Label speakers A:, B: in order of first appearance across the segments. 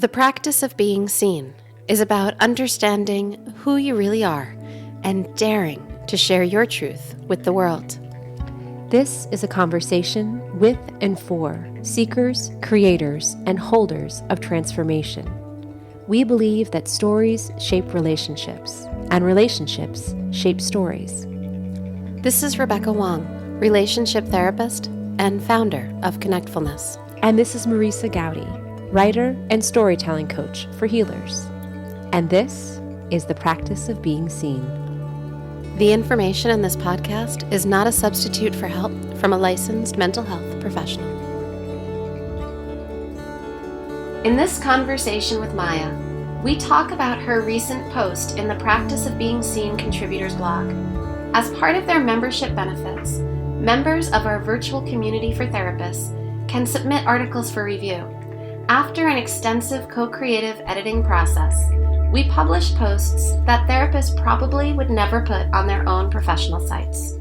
A: The practice of being seen is about understanding who you really are and daring to share your truth with the world.
B: This is a conversation with and for seekers, creators, and holders of transformation. We believe that stories shape relationships, and relationships shape stories.
A: This is Rebecca Wong, relationship therapist and founder of Connectfulness.
B: And this is Marisa Gowdy, writer and storytelling coach for healers. And this is the practice of being seen.
A: The information in this podcast is not a substitute for help from a licensed mental health professional. In this conversation with Maya, we talk about her recent post in the Practice of Being Seen contributors blog. As part of their membership benefits, members of our virtual community for therapists can submit articles for review. After an extensive co-creative editing process, we publish posts that therapists probably would never put on their own professional sites.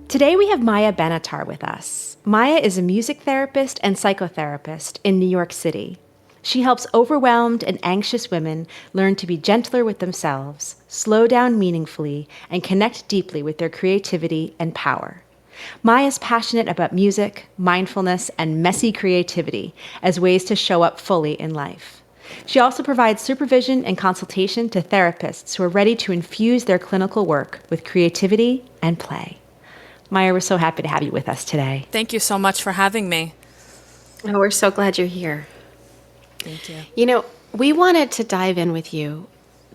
B: Today we have Maya Benattar with us. Maya is a music therapist and psychotherapist in New York City. She helps overwhelmed and anxious women learn to be gentler with themselves, slow down meaningfully, and connect deeply with their creativity and power. Maya is passionate about music, mindfulness, and messy creativity as ways to show up fully in life. She also provides supervision and consultation to therapists who are ready to infuse their clinical work with creativity and play. Maya, we're so happy to have you with us today.
C: Thank you so much for having me.
A: Oh, we're so glad you're here.
C: Thank you.
A: You know, we wanted to dive in with you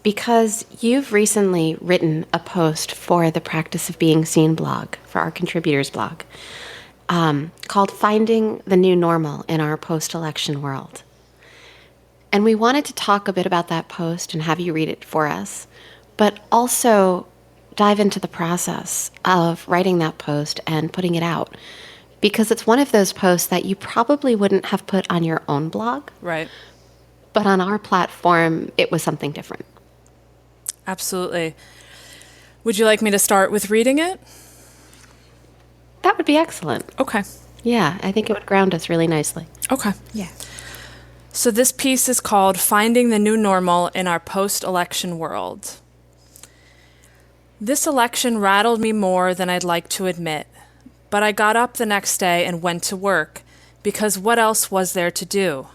A: because you've recently written a post for the Practice of Being Seen blog, for our contributors blog, called Finding the New Normal in Our Post-Election World. And we wanted to talk a bit about that post and have you read it for us, but also dive into the process of writing that post and putting it out, because it's one of those posts that you probably wouldn't have put on your own blog.
C: Right.
A: But on our platform, it was something different.
C: Absolutely. Would you like me to start with reading it?
A: That would be excellent.
C: Okay.
A: Yeah, I think it would ground us really nicely.
C: Okay.
B: Yeah.
C: So this piece is called Finding the New Normal in Our Post-Election World. This election rattled me more than I'd like to admit, but I got up the next day and went to work, because what else was there to do?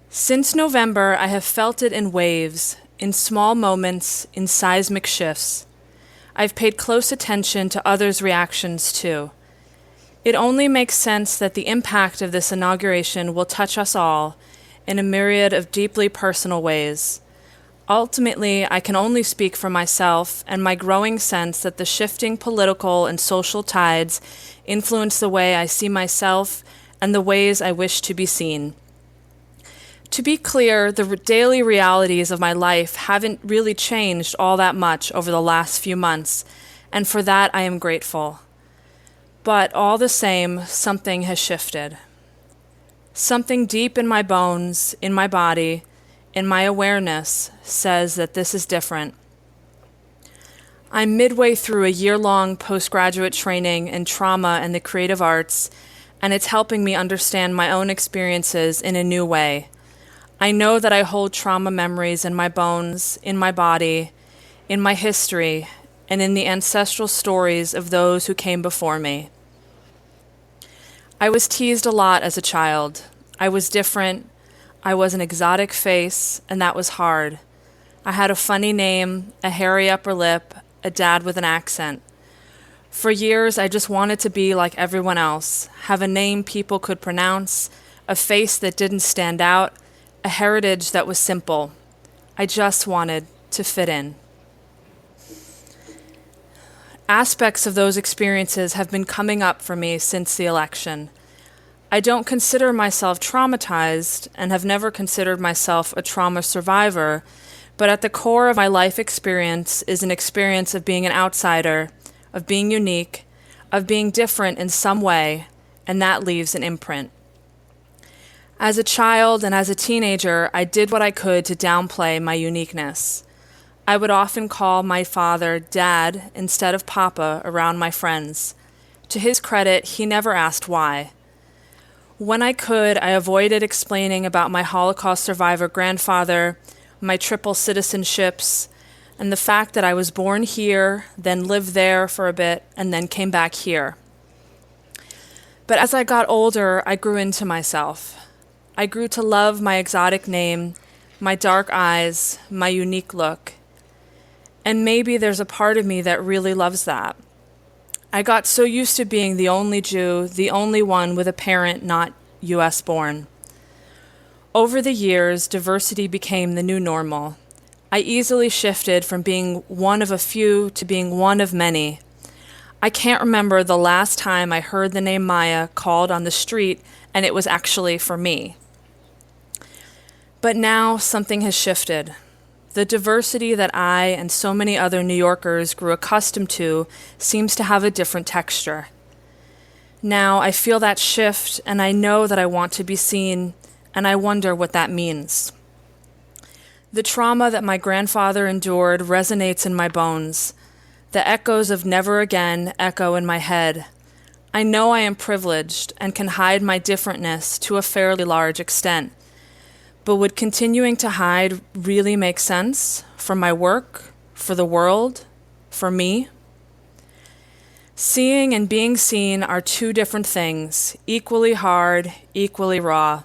C: Since November, I have felt it in waves, in small moments, in seismic shifts. I've paid close attention to others' reactions too. It only makes sense that the impact of this inauguration will touch us all in a myriad of deeply personal ways. Ultimately, I can only speak for myself and my growing sense that the shifting political and social tides influence the way I see myself and the ways I wish to be seen. To be clear, the daily realities of my life haven't really changed all that much over the last few months, and for that I am grateful. But all the same, something has shifted. Something deep in my bones, in my body, in my awareness says that this is different. I'm midway through a year-long postgraduate training in trauma and the creative arts, and it's helping me understand my own experiences in a new way. I know that I hold trauma memories in my bones, in my body, in my history, and in the ancestral stories of those who came before me. I was teased a lot as a child. I was different. I was an exotic face, and that was hard. I had a funny name, a hairy upper lip, a dad with an accent. For years, I just wanted to be like everyone else, have a name people could pronounce, a face that didn't stand out, a heritage that was simple. I just wanted to fit in. Aspects of those experiences have been coming up for me since the election. I don't consider myself traumatized and have never considered myself a trauma survivor, but at the core of my life experience is an experience of being an outsider, of being unique, of being different in some way, and that leaves an imprint. As a child and as a teenager, I did what I could to downplay my uniqueness. I would often call my father Dad instead of Papa around my friends. To his credit, he never asked why. When I could, I avoided explaining about my Holocaust survivor grandfather, my triple citizenships, and the fact that I was born here, then lived there for a bit, and then came back here. But as I got older, I grew into myself. I grew to love my exotic name, my dark eyes, my unique look. And maybe there's a part of me that really loves that. I got so used to being the only Jew, the only one with a parent not US born. Over the years, diversity became the new normal. I easily shifted from being one of a few to being one of many. I can't remember the last time I heard the name Maya called on the street, and it was actually for me. But now something has shifted. The diversity that I and so many other New Yorkers grew accustomed to seems to have a different texture. Now I feel that shift, and I know that I want to be seen, and I wonder what that means. The trauma that my grandfather endured resonates in my bones. The echoes of never again echo in my head. I know I am privileged and can hide my differentness to a fairly large extent. But would continuing to hide really make sense for my work, for the world, for me? Seeing and being seen are two different things, equally hard, equally raw.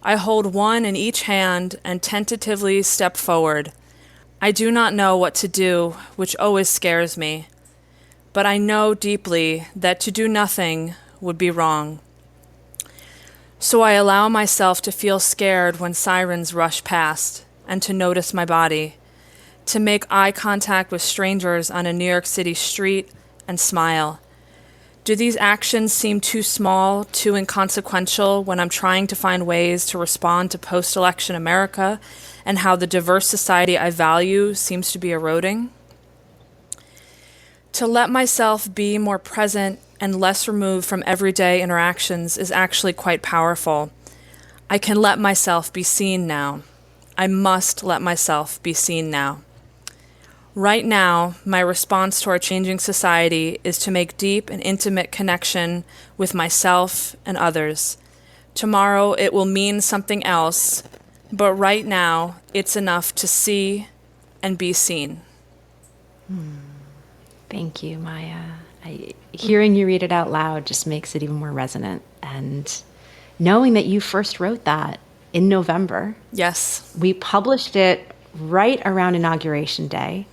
C: I hold one in each hand and tentatively step forward. I do not know what to do, which always scares me. But I know deeply that to do nothing would be wrong. So I allow myself to feel scared when sirens rush past, and to notice my body, to make eye contact with strangers on a New York City street and smile. Do these actions seem too small, too inconsequential when I'm trying to find ways to respond to post-election America and how the diverse society I value seems to be eroding? To let myself be more present and less removed from everyday interactions is actually quite powerful. I can let myself be seen now. I must let myself be seen now. Right now, my response to our changing society is to make deep and intimate connection with myself and others. Tomorrow it will mean something else, but right now it's enough to see and be seen.
B: Thank you, Maya. Hearing you read it out loud just makes it even more resonant. And knowing that you first wrote that in November.
C: Yes.
B: We published it right around Inauguration Day.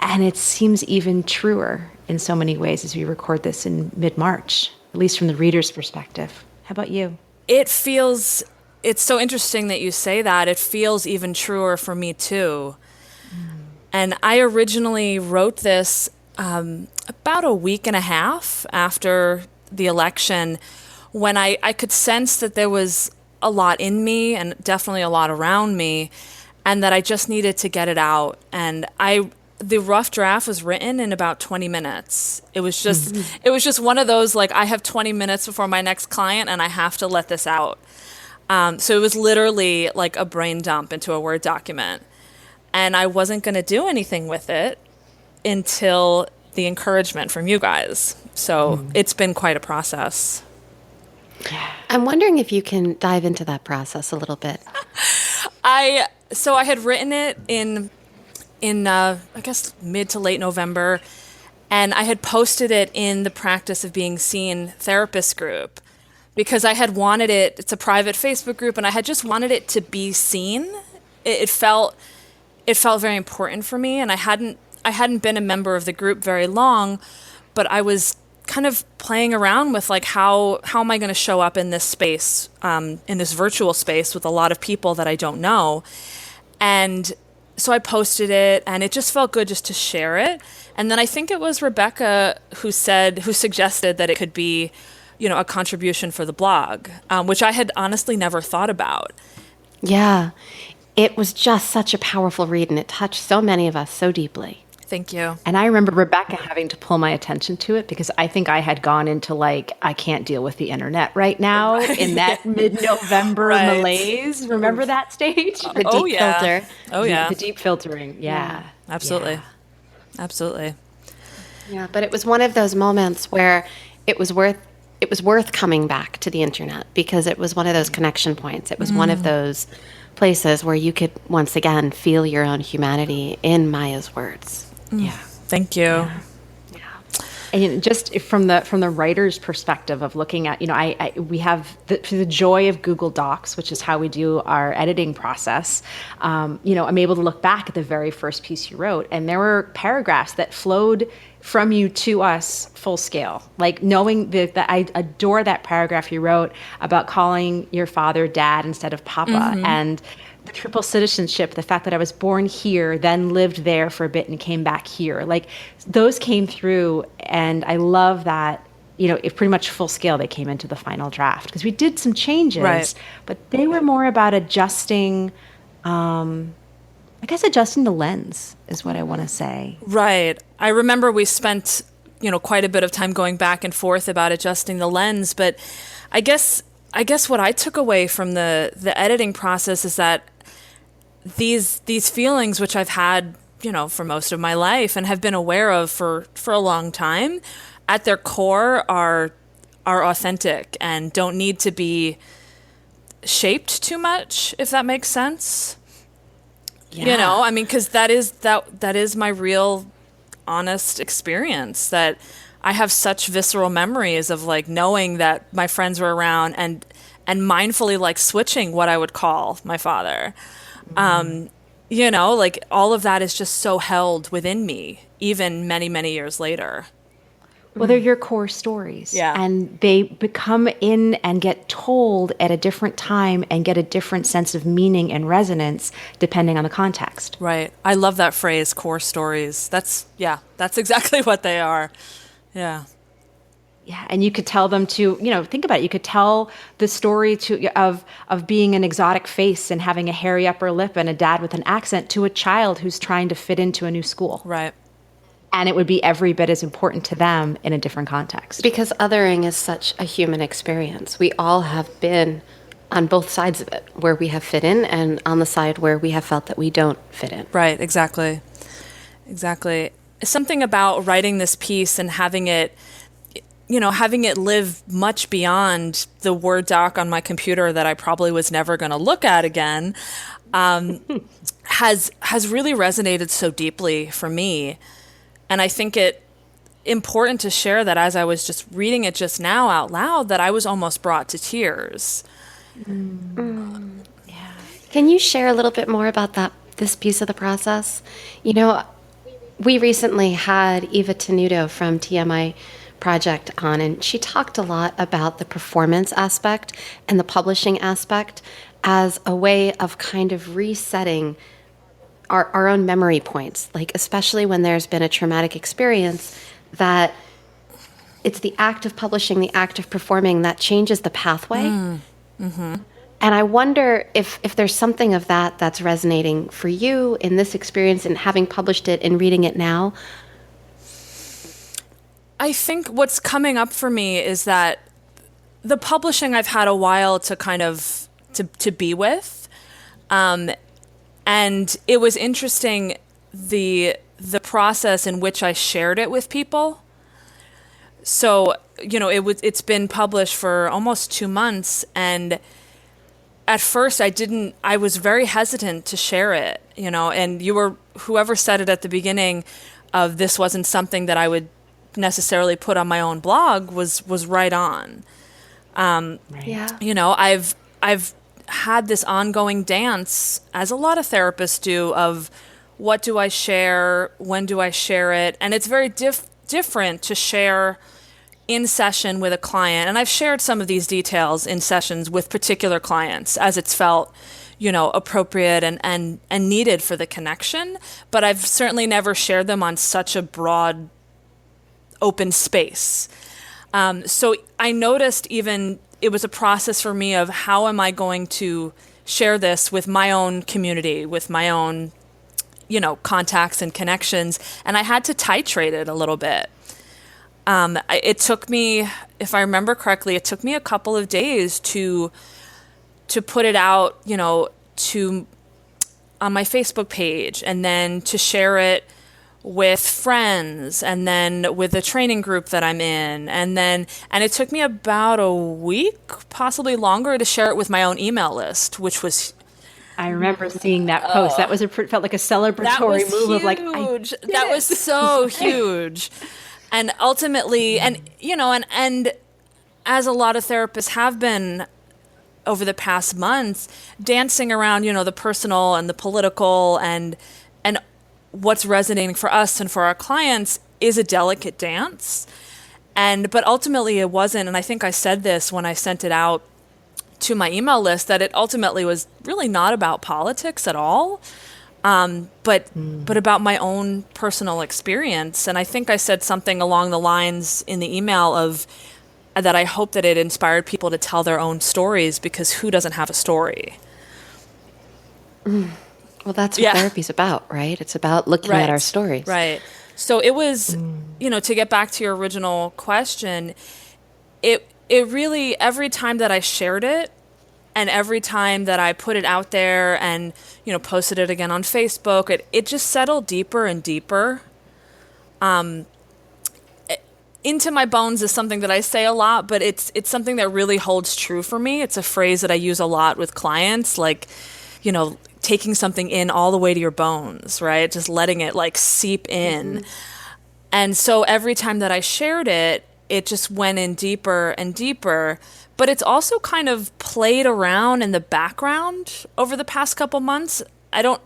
B: And it seems even truer in so many ways as we record this in mid-March, at least from the reader's perspective. How about you?
C: It's so interesting that you say that. It feels even truer for me too. And I originally wrote this about a week and a half after the election, when I could sense that there was a lot in me and definitely a lot around me, and that I just needed to get it out. And the rough draft was written in about 20 minutes. It was just one of those, like, I have 20 minutes before my next client and I have to let this out. So it was literally like a brain dump into a Word document. And I wasn't going to do anything with it until the encouragement from you guys. So it's been quite a process.
A: I'm wondering if you can dive into that process a little bit.
C: So I had written it in I guess mid to late November, and I had posted it in the Practice of Being Seen therapist group because I had wanted it. It's a private Facebook group, and I had just wanted it to be seen. It felt very important for me, and I hadn't been a member of the group very long, but I was kind of playing around with, like, how am I going to show up in this space, in this virtual space with a lot of people that I don't know. And so I posted it, and it just felt good just to share it. And then I think it was Rebecca who suggested that it could be, a contribution for the blog, which I had honestly never thought about.
A: Yeah, it was just such a powerful read, and it touched so many of us so deeply.
C: Thank you.
B: And I remember Rebecca having to pull my attention to it because I think I had gone into, like, I can't deal with the internet right now in that mid-November malaise. Remember that stage?
A: The deep filter.
C: Oh, yeah.
B: The deep filtering. Yeah.
C: Absolutely.
B: Yeah.
C: Absolutely.
A: Yeah, but it was one of those moments where it was worth it was worth coming back to the internet because it was one of those connection points. It was one of those places where you could once again feel your own humanity in Maya's words. Yeah.
C: Thank you.
B: And just from the writer's perspective of looking at, we have the joy of Google Docs, which is how we do our editing process. I'm able to look back at the very first piece you wrote, and there were paragraphs that flowed from you to us full scale. Like knowing that I adore that paragraph you wrote about calling your father dad instead of papa, and the triple citizenship, the fact that I was born here, then lived there for a bit and came back here. Like those came through, and I love that, if pretty much full scale they came into the final draft because we did some changes, but they were more about adjusting, adjusting the lens is what I want to say.
C: Right. I remember we spent, quite a bit of time going back and forth about adjusting the lens, but I guess what I took away from the editing process is that these feelings, which I've had, for most of my life and have been aware of for a long time, at their core are authentic and don't need to be shaped too much, if that makes sense.
A: Yeah.
C: Because that is my real honest experience, that I have such visceral memories of like knowing that my friends were around and mindfully like switching what I would call my father. Like all of that is just so held within me, even many, many years later.
B: Well, they're your core stories.
C: Yeah.
B: And they become in and get told at a different time and get a different sense of meaning and resonance depending on the context.
C: Right. I love that phrase, core stories. That's exactly what they are. Yeah.
B: Yeah, and you could tell them to, think about it. You could tell the story of being an exotic face and having a hairy upper lip and a dad with an accent to a child who's trying to fit into a new school.
C: Right.
B: And it would be every bit as important to them in a different context.
A: Because othering is such a human experience. We all have been on both sides of it, where we have fit in and on the side where we have felt that we don't fit in.
C: Right, exactly. Something about writing this piece and having it live much beyond the Word doc on my computer that I probably was never going to look at again, has really resonated so deeply for me. And I think it important to share that as I was just reading it just now out loud, that I was almost brought to tears.
A: Yeah. Can you share a little bit more about this piece of the process? We recently had Eva Tenuto from TMI Project on, and she talked a lot about the performance aspect and the publishing aspect as a way of kind of resetting our own memory points, like especially when there's been a traumatic experience, that it's the act of publishing, the act of performing that changes the pathway. And I wonder if there's something of that that's resonating for you in this experience and having published it and reading it now.
C: I think what's coming up for me is that the publishing I've had a while to kind of to be with. And it was interesting, the process in which I shared it with people. So, it's been published for almost 2 months, and at first I was very hesitant to share it, and whoever said it at the beginning of this wasn't something that I would necessarily put on my own blog was right on.
B: Right.
A: Yeah.
C: I've had this ongoing dance, as a lot of therapists do, of what do I share, when do I share it, and it's very different to share in session with a client. And I've shared some of these details in sessions with particular clients as it's felt, appropriate and needed for the connection. But I've certainly never shared them on such a broad, open space. So I noticed even it was a process for me of how am I going to share this with my own community, with my own, contacts and connections. And I had to titrate it a little bit. It took me, if I remember correctly, it took me a couple of days to put it out, on my Facebook page, and then to share it with friends, and then with the training group that I'm in, and it took me about a week, possibly longer, to share it with my own email list, which was
B: I remember seeing that post. That was felt like a
C: that was
B: celebratory move of like, I
C: huge.
B: did
C: That
B: it.
C: was so huge. And ultimately, and as a lot of therapists have been over the past months, dancing around, the personal and the political and what's resonating for us and for our clients is a delicate dance. But ultimately it wasn't, and I think I said this when I sent it out to my email list, that it ultimately was really not about politics at all, but about my own personal experience. And I think I said something along the lines in the email of that I hope that it inspired people to tell their own stories, because who doesn't have a story?
A: Well, that's what therapy's about, right? It's about looking at our stories.
C: Right. So it was, to get back to your original question, it really, every time that I shared it, and every time that I put it out there and, posted it again on Facebook, it just settled deeper and deeper. Into my bones is something that I say a lot, but it's something that really holds true for me. It's a phrase that I use a lot with clients, like, taking something in all the way to your bones, right? Just letting it like seep in. Mm-hmm. And so every time that I shared it, it just went in deeper and deeper. But it's also kind of played around in the background over the past couple months. I don't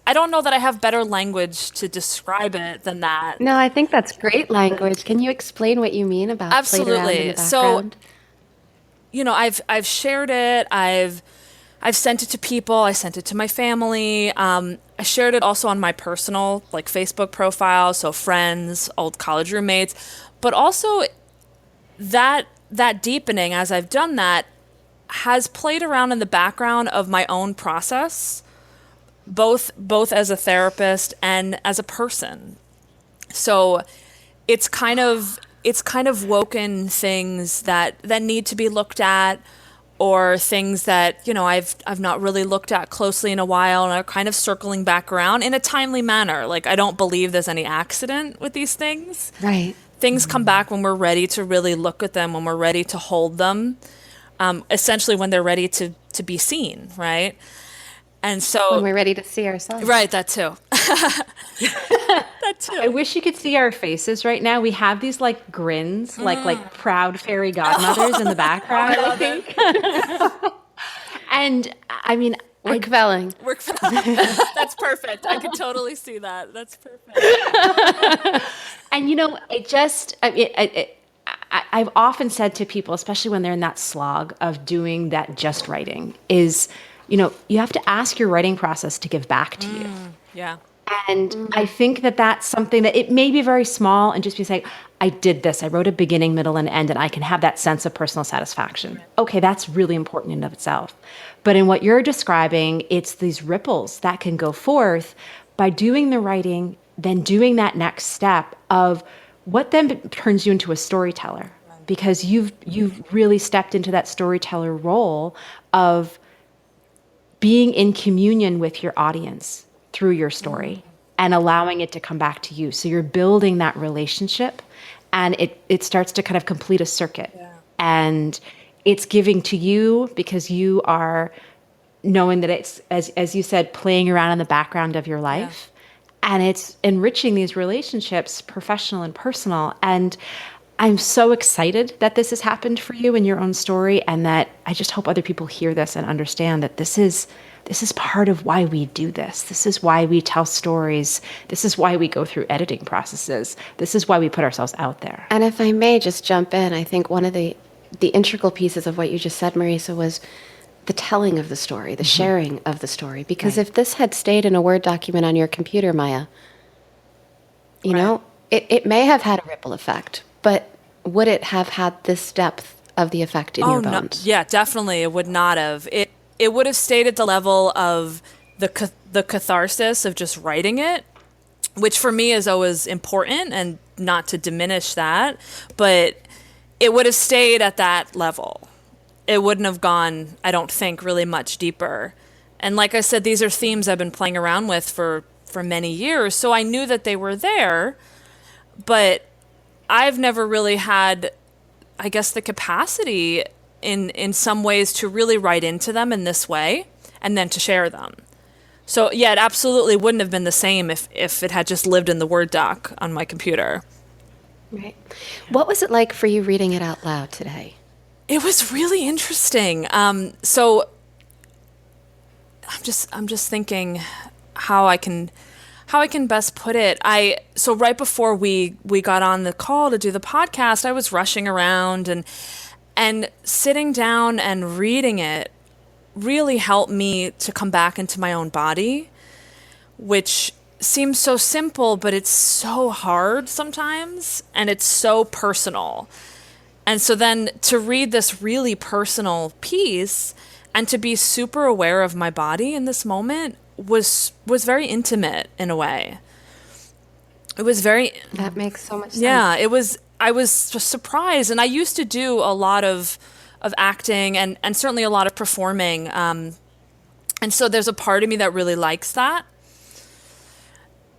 C: know that I have better language to describe it than that.
A: No, I think that's great language. Can you explain what you mean about
C: Absolutely.
A: Played around in the background?
C: So, I've shared it. I've sent it to people. I sent it to my family. I shared it also on my personal, like, Facebook profile, so friends, old college roommates. But also that deepening, as I've done that, has played around in the background of my own process, both as a therapist and as a person. So it's kind of woken things that need to be looked at, or things that, I've not really looked at closely in a while, and are kind of circling back around in a timely manner. Like, I don't believe there's any accident with these things.
A: Right.
C: Things come back when we're ready to really look at them, when we're ready to hold them, essentially when they're ready to be seen, right? And so
A: when we're ready to see ourselves.
C: Right, that too. That too.
B: I wish you could see our faces right now. We have these like grins, like proud fairy godmothers in the background, I think. And I mean,
A: We're quelling.
C: That's perfect. I could totally see that. That's perfect.
B: And I've often said to people, especially when they're in that slog of doing that just writing, is, you have to ask your writing process to give back to you.
C: Yeah.
B: And I think that that's something that it may be very small, and just be saying, I did this, I wrote a beginning, middle, and end, and I can have that sense of personal satisfaction. Okay, that's really important in and of itself. But in what you're describing, it's these ripples that can go forth by doing the writing, then doing that next step of what then turns you into a storyteller. Because you've really stepped into that storyteller role of being in communion with your audience through your story and allowing it to come back to you. So you're building that relationship, and it starts to kind of complete a circuit. Yeah. And it's giving to you because you are knowing that it's, as you said, playing around in the background of your life. Yeah. And it's enriching these relationships, professional and personal. And I'm so excited that this has happened for you in your own story, and that I just hope other people hear this and understand that this is part of why we do this. This is why we tell stories. This is why we go through editing processes. This is why we put ourselves out there.
A: And if I may just jump in, I think one of the integral pieces of what you just said, Marisa, was the telling of the story, the sharing of the story. Because if this had stayed in a Word document on your computer, Maya, it may have had a ripple effect, but would it have had this depth of the effect in your bones?
C: No, yeah, definitely. It would not have. It would have stayed at the level of the catharsis of just writing it, which for me is always important, and not to diminish that, but it would have stayed at that level. It wouldn't have gone, I don't think, really much deeper. And like I said, these are themes I've been playing around with for for many years, so I knew that they were there, but I've never really had, I guess, the capacity in some ways to really write into them in this way and then to share them. So yeah, it absolutely wouldn't have been the same if it had just lived in the Word doc on my computer.
A: Right. What was it like for you reading it out loud today?
C: It was really interesting. So I'm just thinking how I can best put it. So right before we got on the call to do the podcast, I was rushing around and sitting down and reading it really helped me to come back into my own body, which seems so simple, but it's so hard sometimes, and it's so personal. And so then to read this really personal piece and to be super aware of my body in this moment was very intimate in a way. It was very...
A: That makes so much sense.
C: Yeah, I was just surprised. And I used to do a lot of acting and certainly a lot of performing. And so there's a part of me that really likes that.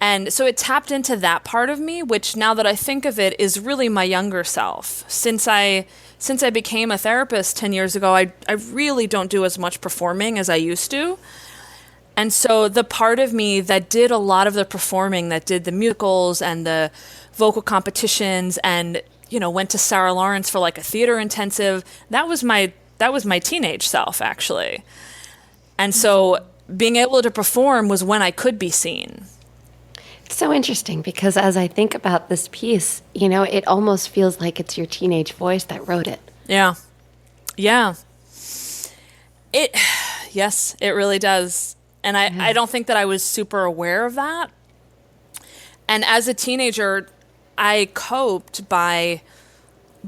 C: And so it tapped into that part of me, which now that I think of it is really my younger self. Since I became a therapist 10 years ago, I really don't do as much performing as I used to. And so the part of me that did a lot of the performing, that did the musicals and the vocal competitions and, went to Sarah Lawrence for like a theater intensive, that was my teenage self, actually. And so being able to perform was when I could be seen.
A: It's so interesting because as I think about this piece, it almost feels like it's your teenage voice that wrote it.
C: Yeah. Yeah. Yes, it really does. And I don't think that I was super aware of that. And as a teenager, I coped by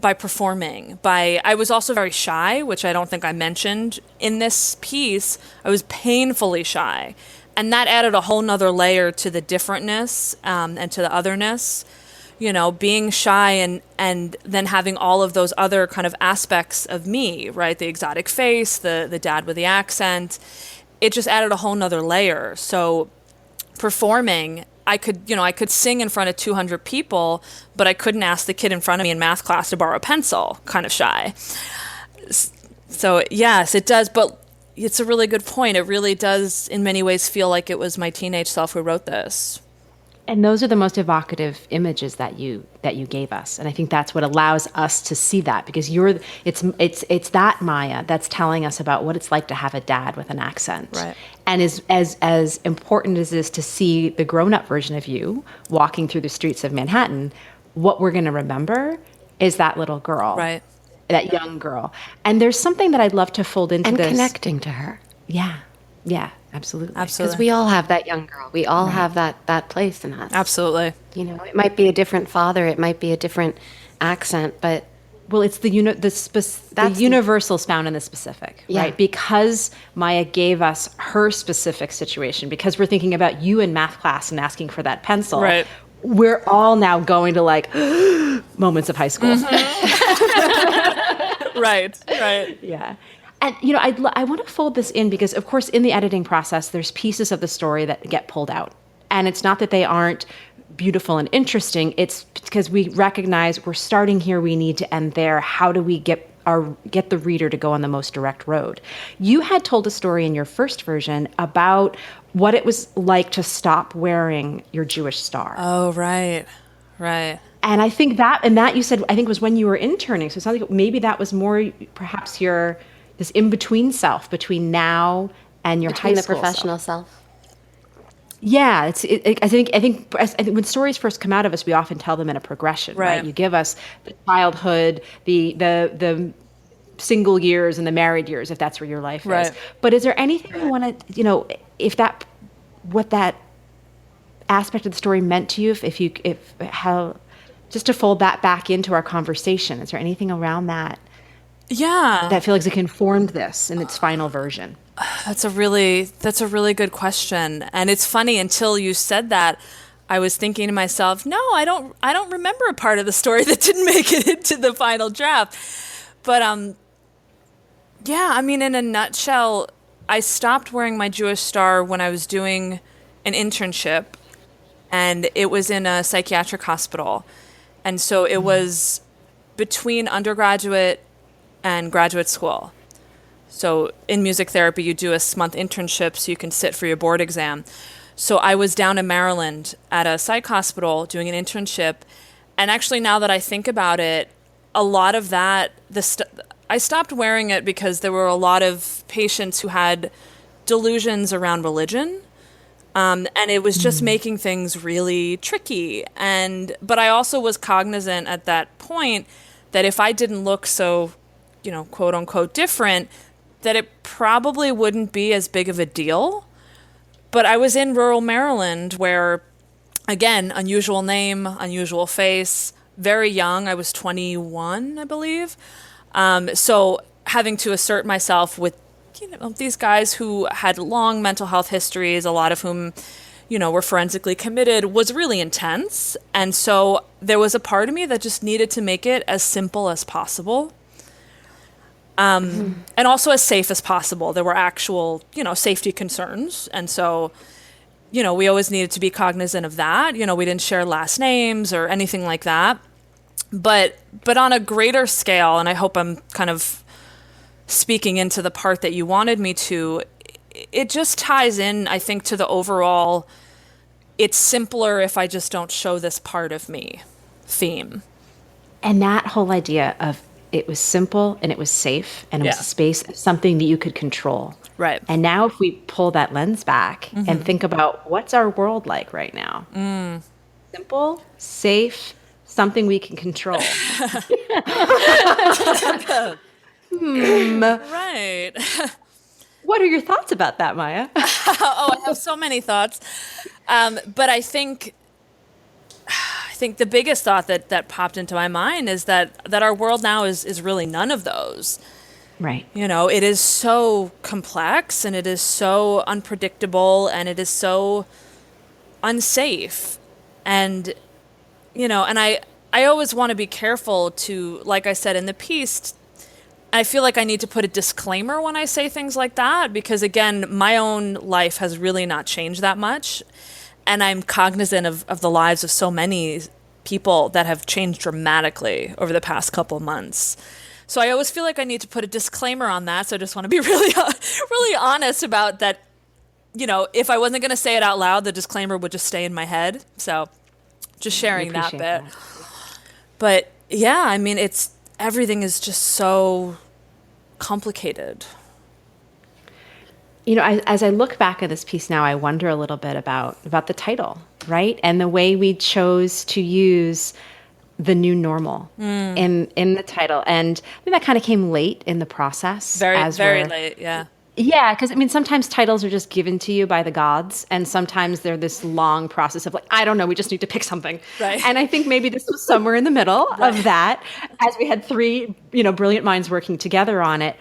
C: performing. I was also very shy, which I don't think I mentioned in this piece. I was painfully shy. And that added a whole nother layer to the differentness and to the otherness. Being shy and then having all of those other kind of aspects of me, right? The exotic face, the dad with the accent. It just added a whole nother layer. So performing, I could sing in front of 200 people, but I couldn't ask the kid in front of me in math class to borrow a pencil, kind of shy. So yes, it does. But it's a really good point. It really does in many ways feel like it was my teenage self who wrote this.
B: And those are the most evocative images that you gave us, and I think that's what allows us to see that, because it's that Maya that's telling us about what it's like to have a dad with an accent,
C: right?
B: And as important as it is to see the grown-up version of you walking through the streets of Manhattan, what we're going to remember is that little girl,
C: right?
B: That young girl. And there's something that I'd love to fold into
A: and
B: this.
A: And connecting to her.
B: Yeah, absolutely.
A: Because we all have that young girl. We all have that place in us.
C: Absolutely.
A: It might be a different father. It might be a different accent, but...
B: Well, it's the universal's found in the specific, right? Because Maya gave us her specific situation, because we're thinking about you in math class and asking for that pencil.
C: Right.
B: We're all now going to like moments of high school.
C: Mm-hmm. Right.
B: Yeah. And, I want to fold this in because, of course, in the editing process, there's pieces of the story that get pulled out. And it's not that they aren't beautiful and interesting. It's because we recognize we're starting here, we need to end there. How do we get the reader to go on the most direct road? You had told a story in your first version about what it was like to stop wearing your Jewish star.
C: Oh, right.
B: And I think that you said, I think was when you were interning. So it sounds like maybe that was more perhaps this in-between self between now and your high school
A: the professional self.
B: Yeah, I think when stories first come out of us, we often tell them in a progression, right? You give us the childhood, the single years and the married years, if that's where your life is. But is there anything you want to, what that aspect of the story meant to you, just to fold that back into our conversation? Is there anything around that?
C: Yeah.
B: That feels like it informed this in its final version?
C: That's a really good question. And it's funny, until you said that, I was thinking to myself, no, I don't remember a part of the story that didn't make it into the final draft. But yeah, I mean, in a nutshell, I stopped wearing my Jewish star when I was doing an internship, and it was in a psychiatric hospital. And so it was between undergraduate and graduate school. So in music therapy, you do a month internship so you can sit for your board exam. So I was down in Maryland at a psych hospital doing an internship. And actually, now that I think about it, a lot of that, I stopped wearing it because there were a lot of patients who had delusions around religion. And it was just making things really tricky. But I also was cognizant at that point that if I didn't look so, quote unquote different, that it probably wouldn't be as big of a deal. But I was in rural Maryland where, again, unusual name, unusual face, very young. I was 21, I believe. So having to assert myself with, these guys who had long mental health histories, a lot of whom, were forensically committed, was really intense. And so there was a part of me that just needed to make it as simple as possible. And also as safe as possible. There were actual, safety concerns. And so, we always needed to be cognizant of that. We didn't share last names or anything like that. But on a greater scale, and I hope I'm kind of speaking into the part that you wanted me to, it just ties in, I think, to the overall, it's simpler if I just don't show this part of me theme.
B: And that whole idea of it was simple and it was safe and it was a space, something that you could control.
C: Right.
B: And now if we pull that lens back and think about what's our world like right now? Simple, safe, something we can control.
C: Right.
B: What are your thoughts about that, Maya?
C: I have so many thoughts. But I think the biggest thought that popped into my mind is that our world now is really none of those.
B: Right.
C: It is so complex and it is so unpredictable and it is so unsafe. And, and I always want to be careful to, like I said in the piece, I feel like I need to put a disclaimer when I say things like that because, again, my own life has really not changed that much. And I'm cognizant of the lives of so many people that have changed dramatically over the past couple of months. So I always feel like I need to put a disclaimer on that. So I just want to be really, really honest about that. If I wasn't going to say it out loud, the disclaimer would just stay in my head. So just sharing that bit.
B: That.
C: But yeah, I mean, everything is just so complicated.
B: As I look back at this piece now, I wonder a little bit about the title, right? And the way we chose to use the new normal in the title. And I think that kind of came late in the process.
C: Very late, yeah.
B: Yeah, because sometimes titles are just given to you by the gods, and sometimes they're this long process of like, I don't know, we just need to pick something.
C: Right.
B: And I think maybe this was somewhere in the middle of that, as we had three, brilliant minds working together on it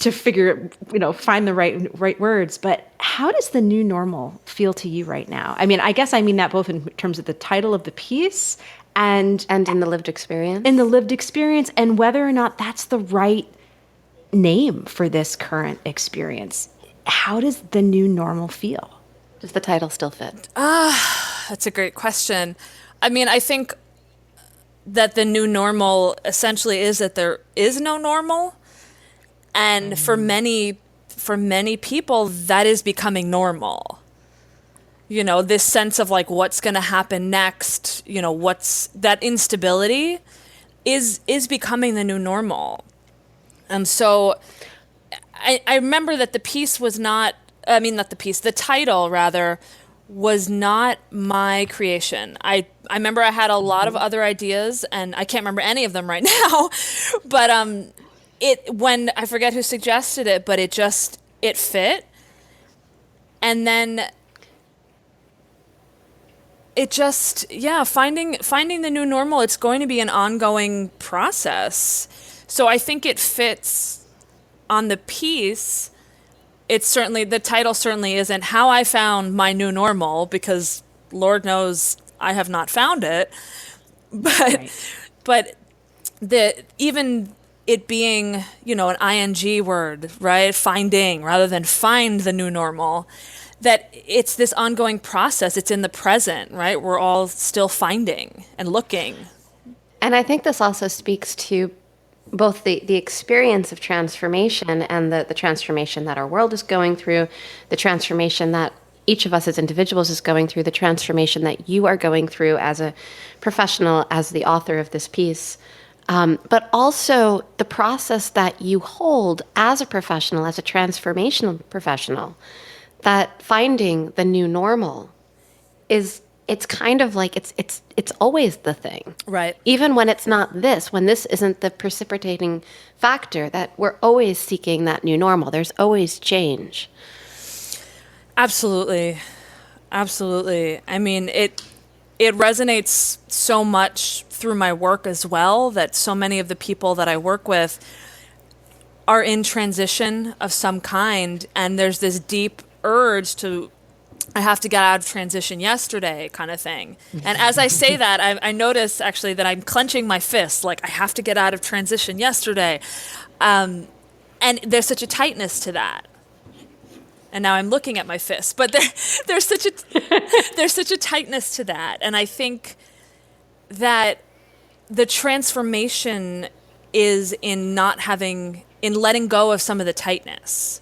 B: to figure, find the right words. But how does the new normal feel to you right now? I mean, I guess I mean that both in terms of the title of the piece and
A: in the lived experience.
B: In the lived experience, and whether or not that's the right name for this current experience. How does the new normal feel?
A: Does the title still fit?
C: That's a great question. I mean, I think that the new normal essentially is that there is no normal. And for many people, that is becoming normal. This sense of like what's going to happen next, what's that instability is becoming the new normal. And so I remember that the title rather was not my creation. I remember I had a lot of other ideas and I can't remember any of them right now, but when I forget who suggested it, but it fit. And then it just, finding the new normal, it's going to be an ongoing process. So I think it fits on the piece. The title certainly isn't how I found my new normal, because Lord knows I have not found it. But even it being, an ing word, right? Finding rather than find the new normal. that it's this ongoing process. It's in the present, right? We're all still finding and looking.
A: And I think this also speaks to both the experience of transformation and the transformation that our world is going through, the transformation that each of us as individuals is going through, the transformation that you are going through as a professional, as the author of this piece, but also the process that you hold as a professional, as a transformational professional, that finding the new normal is, it's kind of like it's always the thing.
C: Right.
A: Even when it's not this, when this isn't the precipitating factor, that we're always seeking that new normal. There's always change.
C: Absolutely. Absolutely. I mean, it resonates so much through my work as well, that so many of the people that I work with are in transition of some kind, and there's this deep urge to, I have to get out of transition yesterday kind of thing. And as I say that, I notice actually that I'm clenching my fists, like I have to get out of transition yesterday. And there's such a tightness to that. And now I'm looking at my fists, but there's such a tightness to that. And I think that the transformation is in letting go of some of the tightness,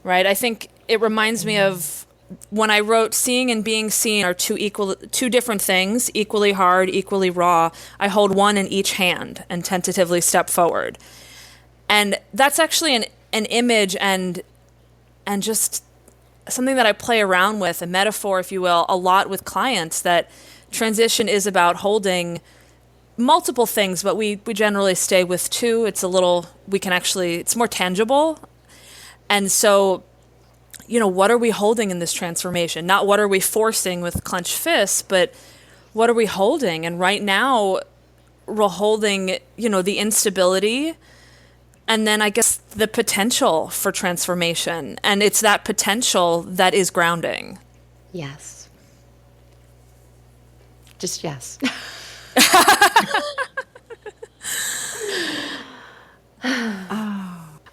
C: right? I think it reminds me of when I wrote seeing and being seen are two different things, equally hard, equally raw. I hold one in each hand and tentatively step forward. And that's actually an image and just something that I play around with, a metaphor, if you will, a lot with clients, that transition is about holding multiple things, but we generally stay with two. It's it's more tangible. And so, what are we holding in this transformation? Not what are we forcing with clenched fists, but what are we holding? And right now we're holding, the instability, and then I guess the potential for transformation. And it's that potential that is grounding.
A: Yes. Just yes.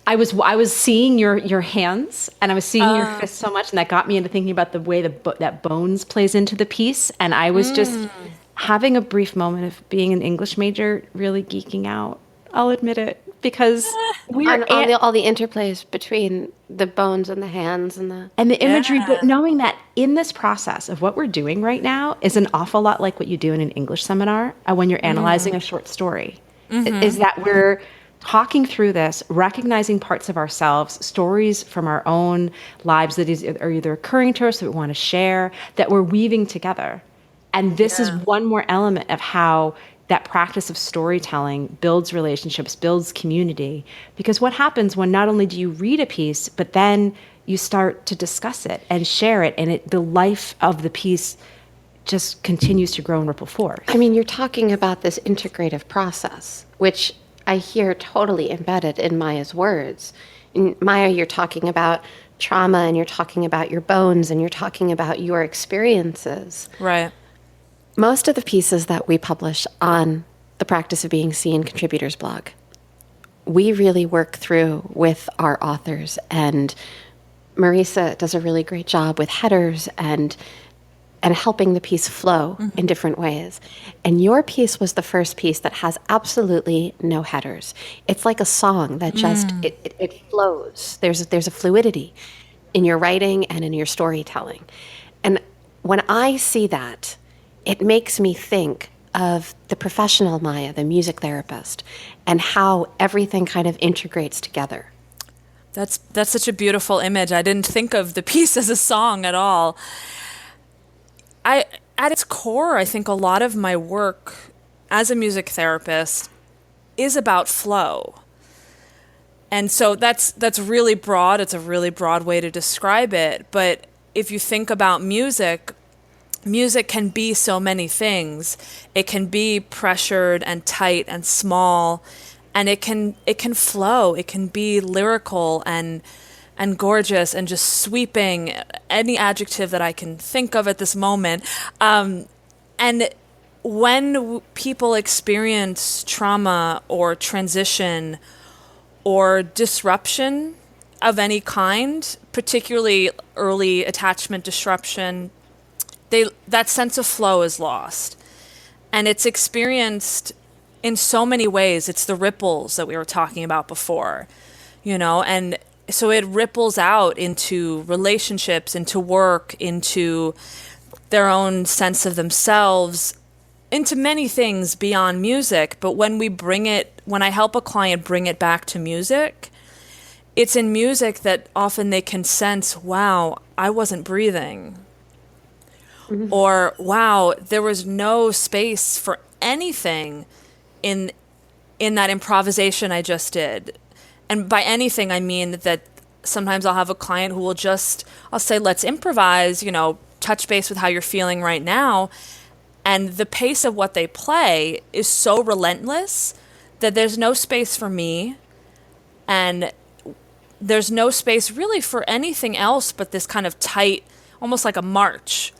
B: I was seeing your hands, and I was seeing your fists so much, and that got me into thinking about the way that bones plays into the piece. And I was just having a brief moment of being an English major, really geeking out. I'll admit it, because
A: all the interplays between the bones and the hands and
B: the imagery, but knowing that in this process of what we're doing right now is an awful lot like what you do in an English seminar when you're analyzing a short story, is that we're talking through this, recognizing parts of ourselves, stories from our own lives that are either occurring to us that we want to share, that we're weaving together. And this is one more element of how that practice of storytelling builds relationships, builds community. Because what happens when not only do you read a piece, but then you start to discuss it and share it, and the life of the piece just continues to grow and ripple forth.
A: I mean, you're talking about this integrative process, which I hear totally embedded in Maya's words. In Maya, you're talking about trauma, and you're talking about your bones, and you're talking about your experiences.
C: Right.
A: Most of the pieces that we publish on the Practice of Being Seen Contributors blog, we really work through with our authors. And Marisa does a really great job with headers and helping the piece flow in different ways. And your piece was the first piece that has absolutely no headers. It's like a song that just, it flows. There's a fluidity in your writing and in your storytelling. And when I see that, it makes me think of the professional Maya, the music therapist, and how everything kind of integrates together.
C: That's such a beautiful image. I didn't think of the piece as a song at all. At its core, I think a lot of my work as a music therapist is about flow. And so that's really broad. It's a really broad way to describe it. But if you think about music can be so many things. It can be pressured and tight and small, and it can flow. It can be lyrical and gorgeous and just sweeping, any adjective that I can think of at this moment. And when people experience trauma or transition or disruption, of any kind, particularly early attachment disruption, that sense of flow is lost. And it's experienced in so many ways. It's the ripples that we were talking about before, and so it ripples out into relationships, into work, into their own sense of themselves, into many things beyond music. But when I help a client bring it back to music, it's in music that often they can sense, wow, I wasn't breathing. Mm-hmm. Or, wow, there was no space for anything in that improvisation I just did. And by anything, I mean that sometimes I'll have a client who I'll say, let's improvise, touch base with how you're feeling right now. And the pace of what they play is so relentless that there's no space for me. And there's no space really for anything else but this kind of tight, almost like a march.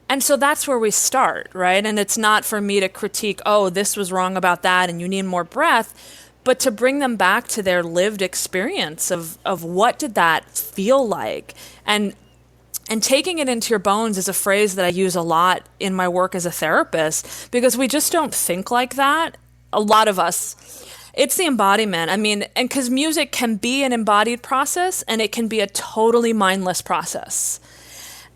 C: And so that's where we start, right? And it's not for me to critique, oh, this was wrong about that and you need more breath, but to bring them back to their lived experience of what did that feel like. And taking it into your bones is a phrase that I use a lot in my work as a therapist, because we just don't think like that. A lot of us. It's the embodiment. I mean, and because music can be an embodied process and it can be a totally mindless process.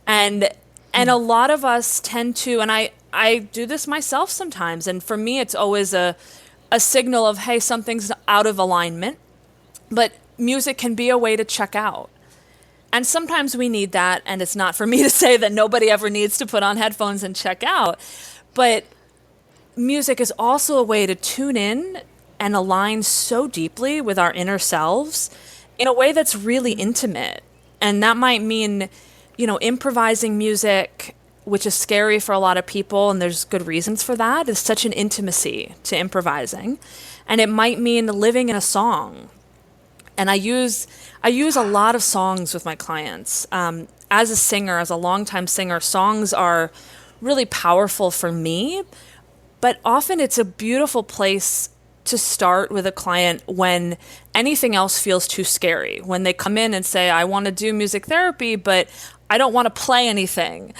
C: And a lot of us tend to, and I do this myself sometimes, and for me it's always a signal of, hey, something's out of alignment. But music can be a way to check out. And sometimes we need that, and it's not for me to say that nobody ever needs to put on headphones and check out. But music is also a way to tune in and align so deeply with our inner selves in a way that's really intimate. And that might mean, improvising music, which is scary for a lot of people, and there's good reasons for that. It's such an intimacy to improvising. And it might mean living in a song. And I use a lot of songs with my clients. As a singer, as a longtime singer, songs are really powerful for me, but often it's a beautiful place to start with a client when anything else feels too scary. When they come in and say, I want to do music therapy, but I don't want to play anything.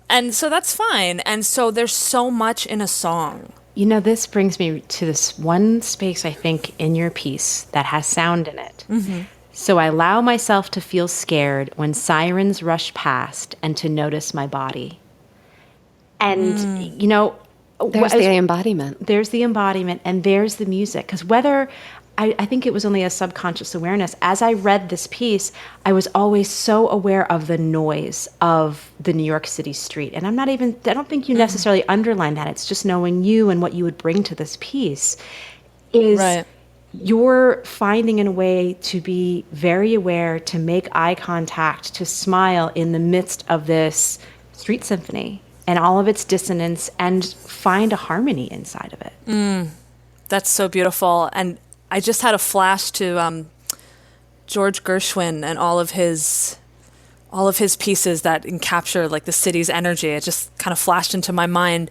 C: And so that's fine. And so there's so much in a song.
B: This brings me to this one space, I think, in your piece that has sound in it. Mm-hmm. So I allow myself to feel scared when sirens rush past and to notice my body. And,
A: there's the embodiment.
B: There's the embodiment, and there's the music. Because I think it was only a subconscious awareness. As I read this piece, I was always so aware of the noise of the New York City street. And I don't think you necessarily underline that. It's just knowing you and what you would bring to this piece is right. You're finding a way to be very aware, to make eye contact, to smile in the midst of this street symphony and all of its dissonance, and find a harmony inside of it.
C: That's so beautiful. And I just had a flash to George Gershwin and all of his pieces that capture like the city's energy. It just kind of flashed into my mind.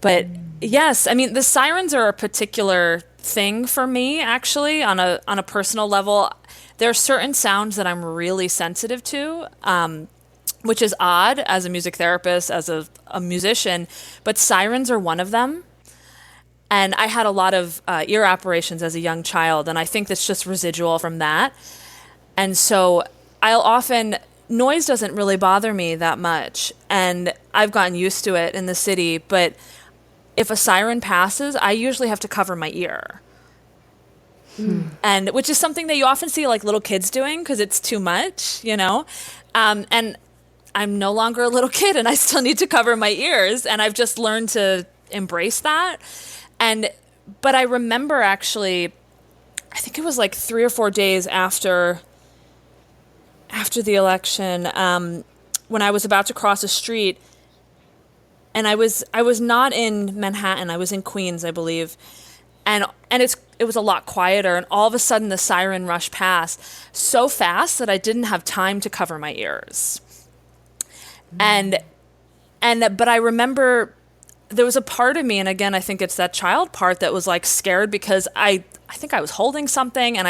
C: But yes, I mean, the sirens are a particular thing for me, actually, on a personal level. There are certain sounds that I'm really sensitive to, which is odd as a music therapist, as a musician, but sirens are one of them. And I had a lot of ear operations as a young child, and I think that's just residual from that. And so noise doesn't really bother me that much, and I've gotten used to it in the city, but if a siren passes, I usually have to cover my ear. And which is something that you often see like little kids doing because it's too much, and I'm no longer a little kid and I still need to cover my ears, and I've just learned to embrace that. But I remember actually, I think it was like 3 or 4 days after the election, when I was about to cross a street, and I was not in Manhattan, I was in Queens, I believe, and it was a lot quieter, and all of a sudden the siren rushed past so fast that I didn't have time to cover my ears. But I remember there was a part of me, and again, I think it's that child part that was like scared because I think I was holding something, and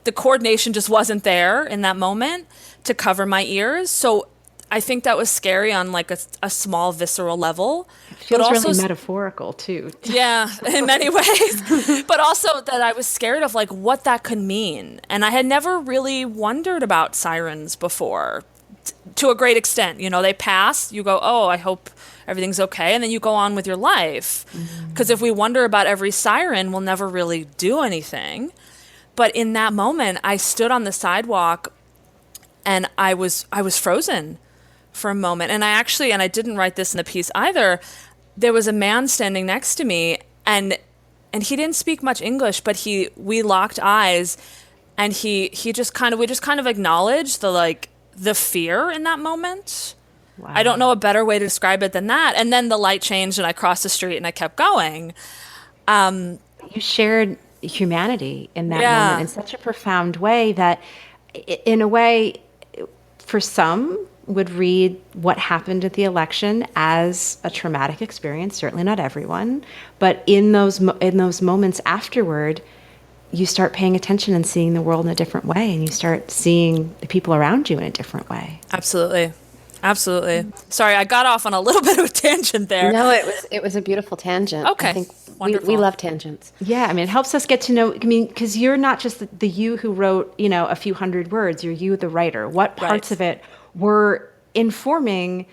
C: the coordination just wasn't there in that moment to cover my ears. So I think that was scary on like a small visceral level.
B: It feels
C: but also,
B: really metaphorical too.
C: yeah, in many ways. But also that I was scared of like what that could mean. And I had never really wondered about sirens before to a great extent. You know, they pass, you go, oh, I hope everything's okay. And then you go on with your life. Because if we wonder about every siren, we'll never really do anything. But in that moment, I stood on the sidewalk and I was frozen for a moment. And I didn't write this in the piece either. There was a man standing next to me and he didn't speak much English, but we locked eyes and we just kind of acknowledged the fear in that moment. Wow. I don't know a better way to describe it than that. And then the light changed and I crossed the street and I kept going.
B: You shared humanity in that moment in such a profound way that, in a way, for some would read what happened at the election as a traumatic experience. Certainly not everyone, but in those moments afterward, you start paying attention and seeing the world in a different way, and you start seeing the people around you in a different way.
C: Absolutely. Sorry, I got off on a little bit of a tangent there.
A: No, it was a beautiful tangent.
C: Okay,
A: I think
C: wonderful.
A: We love tangents.
B: Yeah, I mean, it helps us get to know, because you're not just the you who wrote, a few hundred words, you're you, the writer. What parts of it were informing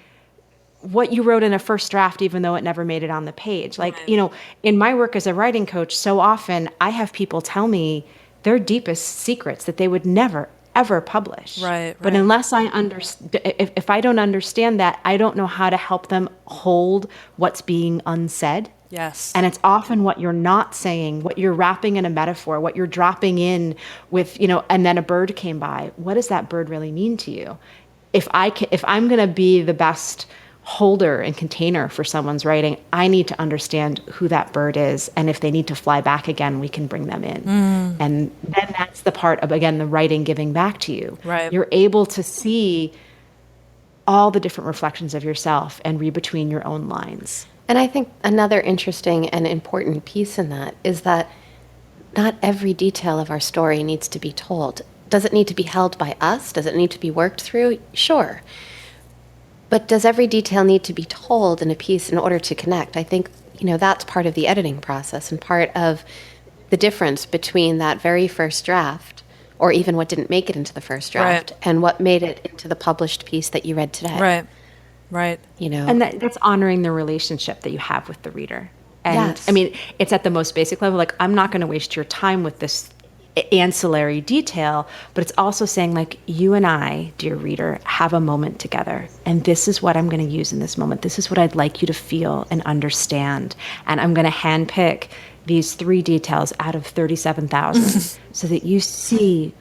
B: what you wrote in a first draft, even though it never made it on the page? Like, in my work as a writing coach, so often I have people tell me their deepest secrets that they would never, ever publish.
C: Right.
B: But unless I if I don't understand that, I don't know how to help them hold what's being unsaid.
C: Yes.
B: And it's often what you're not saying, what you're wrapping in a metaphor, what you're dropping in with, and then a bird came by. What does that bird really mean to you? If I'm going to be the best holder and container for someone's writing, I need to understand who that bird is. And if they need to fly back again, we can bring them in. And then that's the part of, again, the writing giving back to you.
C: Right.
B: You're able to see all the different reflections of yourself and read between your own lines.
A: And I think another interesting and important piece in that is that not every detail of our story needs to be told. Does it need to be held by us? Does it need to be worked through? Sure. But does every detail need to be told in a piece in order to connect? I think, that's part of the editing process and part of the difference between that very first draft, or even what didn't make it into the first draft, and what made it into the published piece that you read today.
C: Right.
B: And that's honoring the relationship that you have with the reader. And
A: Yes.
B: I mean, it's at the most basic level, like, I'm not going to waste your time with this ancillary detail, but it's also saying, like, you and I, dear reader, have a moment together, and this is what I'm going to use in this moment. This is what I'd like you to feel and understand, and I'm going to handpick these 3 details out of 37,000 so that you see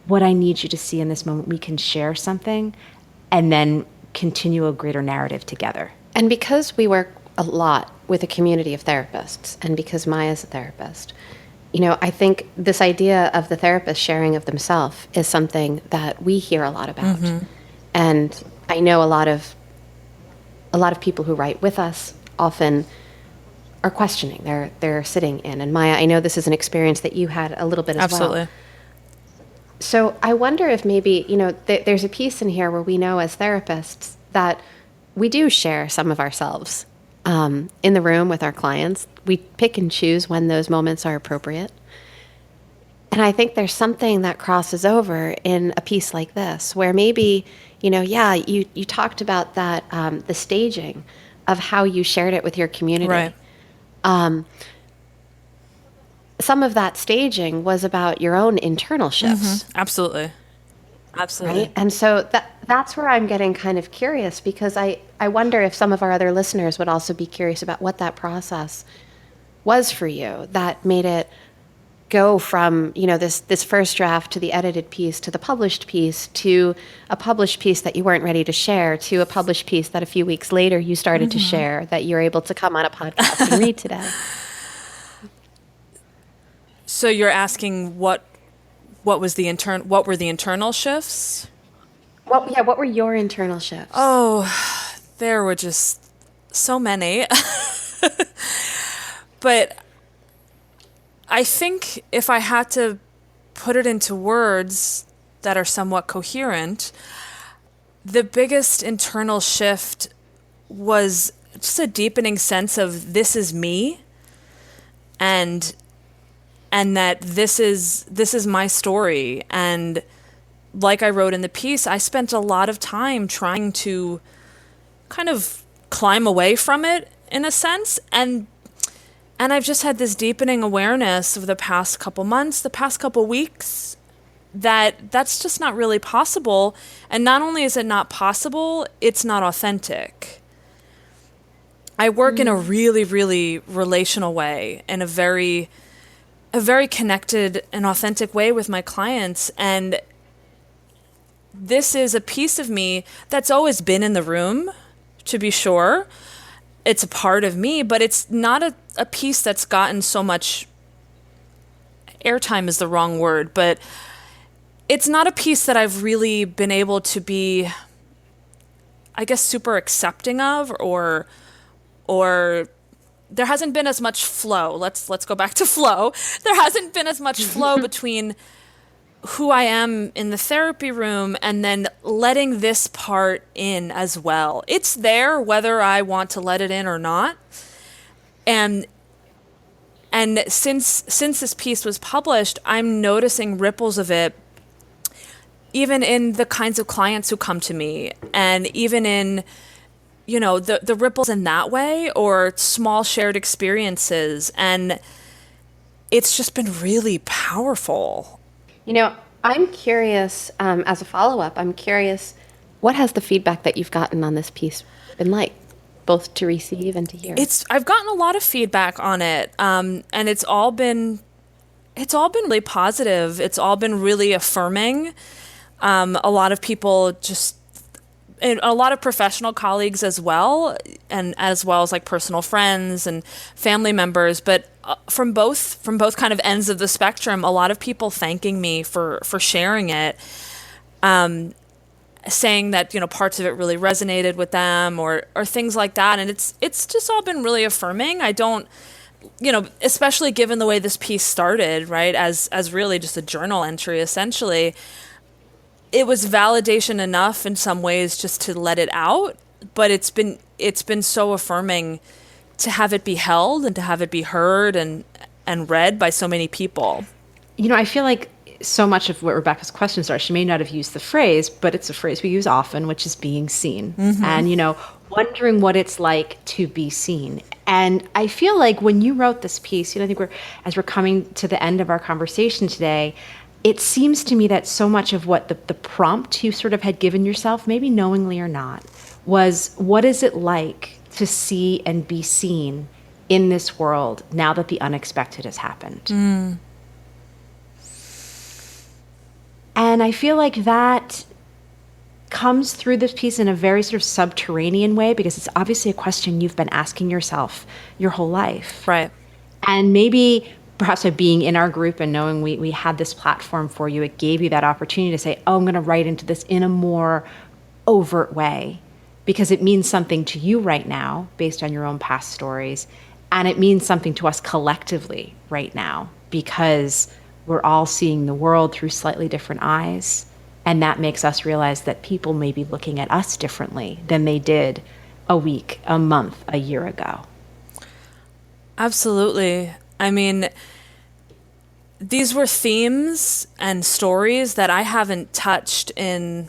B: what I need you to see in this moment. We can share something and then continue a greater narrative together.
A: And because we work a lot with a community of therapists, and because Maya's a therapist, I think this idea of the therapist sharing of themselves is something that we hear a lot about. And I know a lot of people who write with us often are questioning. They're sitting in. And Maya, I know this is an experience that you had a little bit as well.
C: Absolutely.
A: So I wonder if maybe, there's a piece in here where we know as therapists that we do share some of ourselves in the room with our clients. We pick and choose when those moments are appropriate. And I think there's something that crosses over in a piece like this, where maybe, you talked about that, the staging of how you shared it with your community.
C: Right.
A: Some of that staging was about your own internal shifts.
C: Absolutely.
A: Right? And so that's where I'm getting kind of curious, because I wonder if some of our other listeners would also be curious about what that process was for you that made it go from, this first draft to the edited piece to the published piece to a published piece that you weren't ready to share to a published piece that a few weeks later you started to share that you're able to come on a podcast and read today.
C: So you're asking what were the internal shifts?
A: What were your internal shifts?
C: Oh, there were just so many. But I think if I had to put it into words that are somewhat coherent, the biggest internal shift was just a deepening sense of this is me, and that this is my story. And like I wrote in the piece, I spent a lot of time trying to kind of climb away from it in a sense, and I've just had this deepening awareness of the past couple months, the past couple weeks, that that's just not really possible. And not only is it not possible, it's not authentic. I work in a really, really relational way, in a very connected and authentic way with my clients. And this is a piece of me that's always been in the room, to be sure. It's a part of me, but it's not a piece that's gotten so much airtime is the wrong word, but it's not a piece that I've really been able to be, I guess, super accepting of, or there hasn't been as much flow. Let's go back to flow. There hasn't been as much flow between who I am in the therapy room and then letting this part in as well. It's there whether I want to let it in or not. And since this piece was published, I'm noticing ripples of it even in the kinds of clients who come to me, and even in, you know, the ripples in that way, or small shared experiences. And it's just been really powerful.
A: You know, I'm curious, as a follow-up, I'm curious, what has the feedback that you've gotten on this piece been like, both to receive and to hear?
C: I've gotten a lot of feedback on it, and it's all been really positive. It's all been really affirming. A lot of people and a lot of professional colleagues as well, and as well as like personal friends and family members, but from both kind of ends of the spectrum, a lot of people thanking me for sharing it, saying that, you know, parts of it really resonated with them, or things like that. And it's just all been really affirming. I don't, you know, especially given the way this piece started, right, as really just a journal entry essentially. It was validation enough in some ways just to let it out, but it's been so affirming to have it be held and to have it be heard and read by so many people.
B: You know, I feel like so much of what Rebecca's questions are, she may not have used the phrase, but it's a phrase we use often, which is being seen. Mm-hmm. And, you know, wondering what it's like to be seen. And I feel like when you wrote this piece, you know, I think as we're coming to the end of our conversation today, it seems to me that so much of what the prompt you sort of had given yourself, maybe knowingly or not, was what is it like to see and be seen in this world now that the unexpected has happened? Mm. And I feel like that comes through this piece in a very sort of subterranean way, because it's obviously a question you've been asking yourself your whole life.
C: Right.
B: And maybe perhaps by being in our group and knowing we had this platform for you, it gave you that opportunity to say, oh, I'm going to write into this in a more overt way, because it means something to you right now based on your own past stories. And it means something to us collectively right now, because we're all seeing the world through slightly different eyes. And that makes us realize that people may be looking at us differently than they did a week, a month, a year ago.
C: Absolutely. I mean, these were themes and stories that I haven't touched in,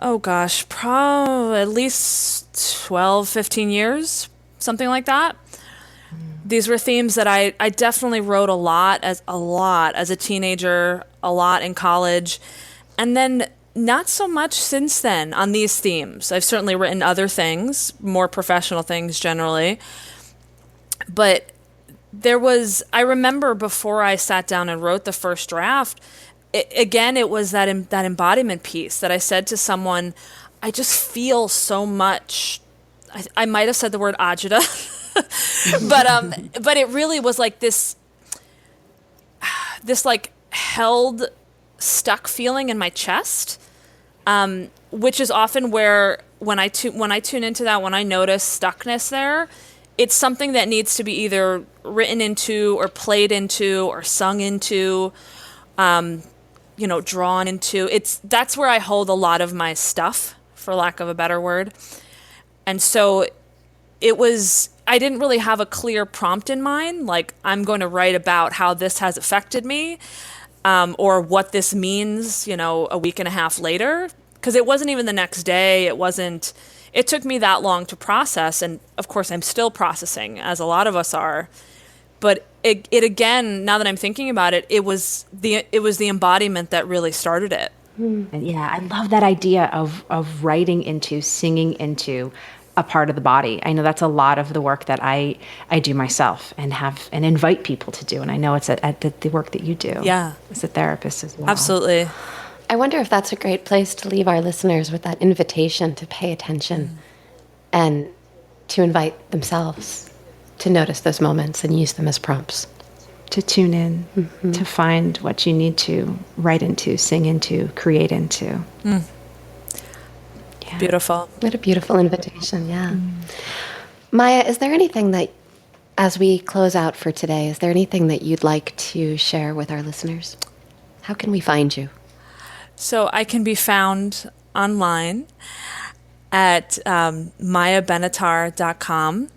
C: oh gosh, probably at least 12, 15 years, something like that. These were themes that I definitely wrote a lot as a teenager, a lot in college, and then not so much since then on these themes. I've certainly written other things, more professional things generally, but I remember before I sat down and wrote the first draft, it was that embodiment piece that I said to someone, I just feel so much, I might have said the word agita, but it really was like this like held, stuck feeling in my chest, which is often where when I tune into that, when I notice stuckness there, it's something that needs to be either written into or played into or sung into, drawn into. That's where I hold a lot of my stuff, for lack of a better word. And so I didn't really have a clear prompt in mind, like I'm going to write about how this has affected me, or what this means, a week and a half later, because it wasn't even the next day. It took me that long to process. And of course I'm still processing, as a lot of us are. But it again, now that I'm thinking about it, it was the embodiment that really started it.
B: And yeah, I love that idea of writing into, singing into a part of the body. I know that's a lot of the work that I do myself and invite people to do. And I know it's at the work that you do as a therapist as well.
C: Absolutely.
A: I wonder if that's a great place to leave our listeners, with that invitation to pay attention and to invite themselves to notice those moments and use them as prompts.
B: To tune in, to find what you need to write into, sing into, create into.
C: Yeah. Beautiful.
A: What a beautiful invitation, yeah. Maya, is there anything that, as we close out for today, is there anything that you'd like to share with our listeners? How can we find you?
C: So I can be found online at mayabenattar.com.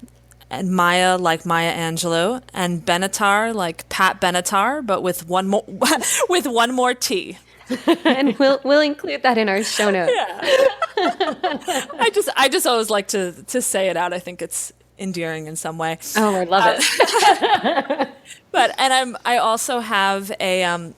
C: And Maya like Maya Angelou, and Benattar like Pat Benatar, but with one more T.
A: And we'll include that in our show notes.
C: Yeah. I just always like to say it out. I think it's endearing in some way.
A: Oh, I love it.
C: I also have a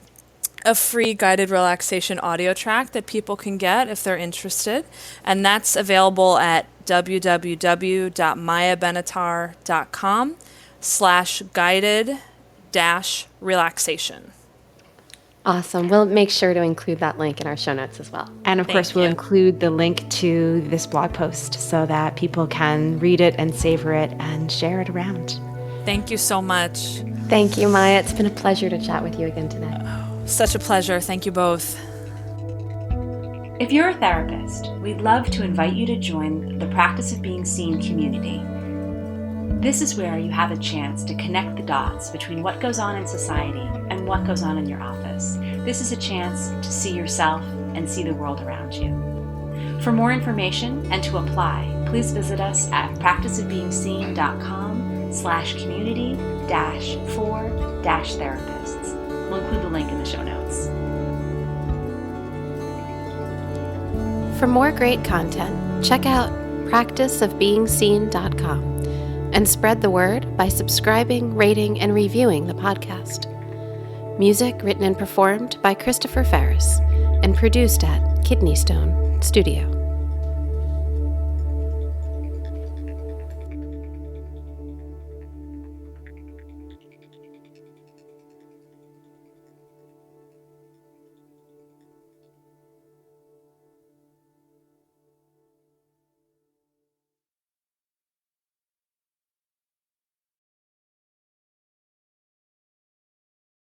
C: free guided relaxation audio track that people can get if they're interested, and that's available at www.mayabenattar.com/guided-relaxation.
A: Awesome. We'll make sure to include that link in our show notes as well.
B: And of course, we'll include the link to this blog post so that people can read it and savor it and share it around.
C: Thank you so much.
A: Thank you, Maya. It's been a pleasure to chat with you again today.
C: Such a pleasure. Thank you both.
D: If you're a therapist, we'd love to invite you to join the Practice of Being Seen community. This is where you have a chance to connect the dots between what goes on in society and what goes on in your office. This is a chance to see yourself and see the world around you. For more information and to apply, please visit us at practiceofbeingSeen.com/community-for-therapists. We'll include the link in the show notes.
A: For more great content, check out practiceofbeingseen.com and spread the word by subscribing, rating, and reviewing the podcast. Music written and performed by Christopher Ferris and produced at Kidney Stone Studio.